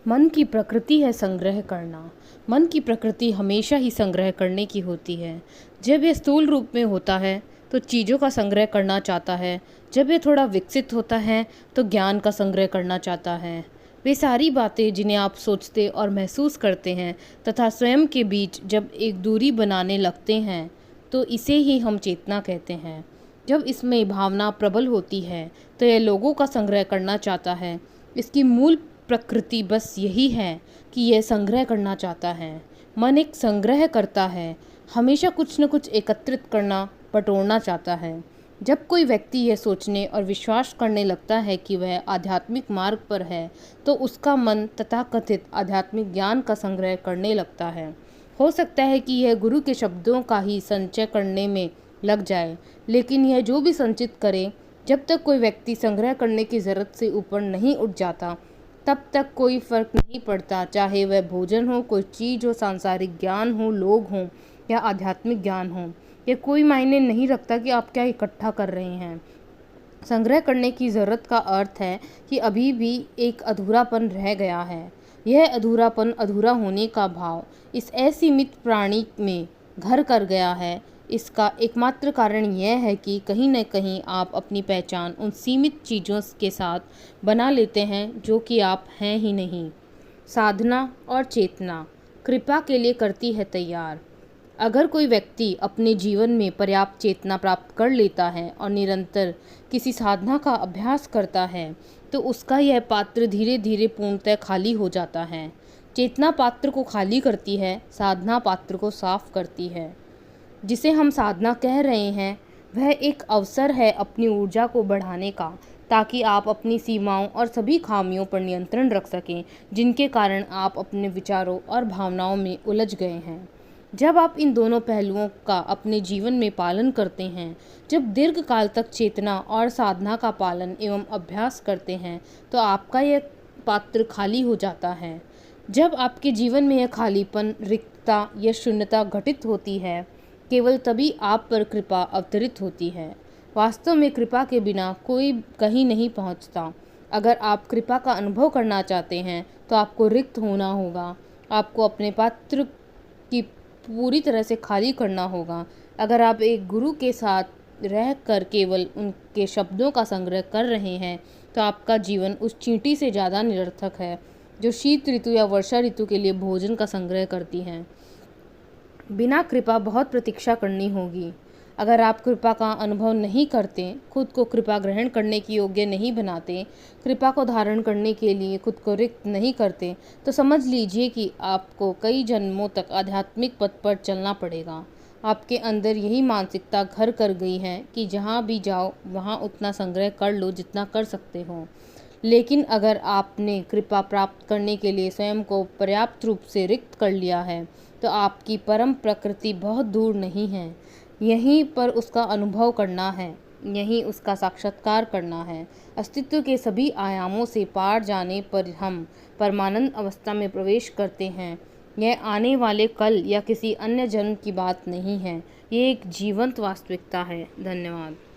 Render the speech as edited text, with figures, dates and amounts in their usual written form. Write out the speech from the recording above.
मन की प्रकृति है संग्रह करना। मन की प्रकृति हमेशा ही संग्रह करने की होती है। जब यह स्थूल रूप में होता है तो चीज़ों का संग्रह करना चाहता है। जब यह थोड़ा विकसित होता है तो ज्ञान का संग्रह करना चाहता है। वे सारी बातें जिन्हें आप सोचते और महसूस करते हैं तथा स्वयं के बीच जब एक दूरी बनाने लगते हैं तो इसे ही हम चेतना कहते हैं। जब इसमें भावना प्रबल होती है तो यह लोगों का संग्रह करना चाहता है। इसकी मूल प्रकृति बस यही है कि यह संग्रह करना चाहता है। मन एक संग्रह करता है, हमेशा कुछ न कुछ एकत्रित करना, बटोरना चाहता है। जब कोई व्यक्ति यह सोचने और विश्वास करने लगता है कि वह आध्यात्मिक मार्ग पर है तो उसका मन तथाकथित आध्यात्मिक ज्ञान का संग्रह करने लगता है। हो सकता है कि यह गुरु के शब्दों का ही संचय करने में लग जाए, लेकिन यह जो भी संचित करे, जब तक कोई व्यक्ति संग्रह करने की ज़रूरत से ऊपर नहीं उठ जाता तब तक कोई फर्क नहीं पड़ता, चाहे वह भोजन हो, कोई चीज़ हो, सांसारिक ज्ञान हो, लोग हों या आध्यात्मिक ज्ञान हो। यह कोई मायने नहीं रखता कि आप क्या इकट्ठा कर रहे हैं। संग्रह करने की ज़रूरत का अर्थ है कि अभी भी एक अधूरापन रह गया है। यह अधूरापन, अधूरा होने का भाव इस असीमित प्राणी में घर कर गया है। इसका एकमात्र कारण यह है कि कहीं न कहीं आप अपनी पहचान उन सीमित चीज़ों के साथ बना लेते हैं जो कि आप हैं ही नहीं। साधना और चेतना कृपा के लिए करती है तैयार। अगर कोई व्यक्ति अपने जीवन में पर्याप्त चेतना प्राप्त कर लेता है और निरंतर किसी साधना का अभ्यास करता है तो उसका यह पात्र धीरे धीरे पूर्णतः खाली हो जाता है। चेतना पात्र को खाली करती है, साधना पात्र को साफ करती है। जिसे हम साधना कह रहे हैं वह एक अवसर है अपनी ऊर्जा को बढ़ाने का, ताकि आप अपनी सीमाओं और सभी खामियों पर नियंत्रण रख सकें जिनके कारण आप अपने विचारों और भावनाओं में उलझ गए हैं। जब आप इन दोनों पहलुओं का अपने जीवन में पालन करते हैं, जब दीर्घ काल तक चेतना और साधना का पालन एवं अभ्यास करते हैं तो आपका यह पात्र खाली हो जाता है। जब आपके जीवन में यह खालीपन, रिक्तता या शून्यता घटित होती है, केवल तभी आप पर कृपा अवतरित होती है। वास्तव में कृपा के बिना कोई कहीं नहीं पहुंचता। अगर आप कृपा का अनुभव करना चाहते हैं तो आपको रिक्त होना होगा। आपको अपने पात्र की पूरी तरह से खाली करना होगा। अगर आप एक गुरु के साथ रहकर केवल उनके शब्दों का संग्रह कर रहे हैं तो आपका जीवन उस चींटी से ज़्यादा निरर्थक है जो शीत ऋतु या वर्षा ऋतु के लिए भोजन का संग्रह करती है। बिना कृपा बहुत प्रतीक्षा करनी होगी। अगर आप कृपा का अनुभव नहीं करते, खुद को कृपा ग्रहण करने की योग्य नहीं बनाते, कृपा को धारण करने के लिए खुद को रिक्त नहीं करते, तो समझ लीजिए कि आपको कई जन्मों तक आध्यात्मिक पथ पर चलना पड़ेगा। आपके अंदर यही मानसिकता घर कर गई है कि जहाँ भी जाओ वहाँ उतना संग्रह कर लो जितना कर सकते हो। लेकिन अगर आपने कृपा प्राप्त करने के लिए स्वयं को पर्याप्त रूप से रिक्त कर लिया है तो आपकी परम प्रकृति बहुत दूर नहीं है। यहीं पर उसका अनुभव करना है, यहीं उसका साक्षात्कार करना है। अस्तित्व के सभी आयामों से पार जाने पर हम परमानंद अवस्था में प्रवेश करते हैं। यह आने वाले कल या किसी अन्य जन्म की बात नहीं है, ये एक जीवंत वास्तविकता है। धन्यवाद।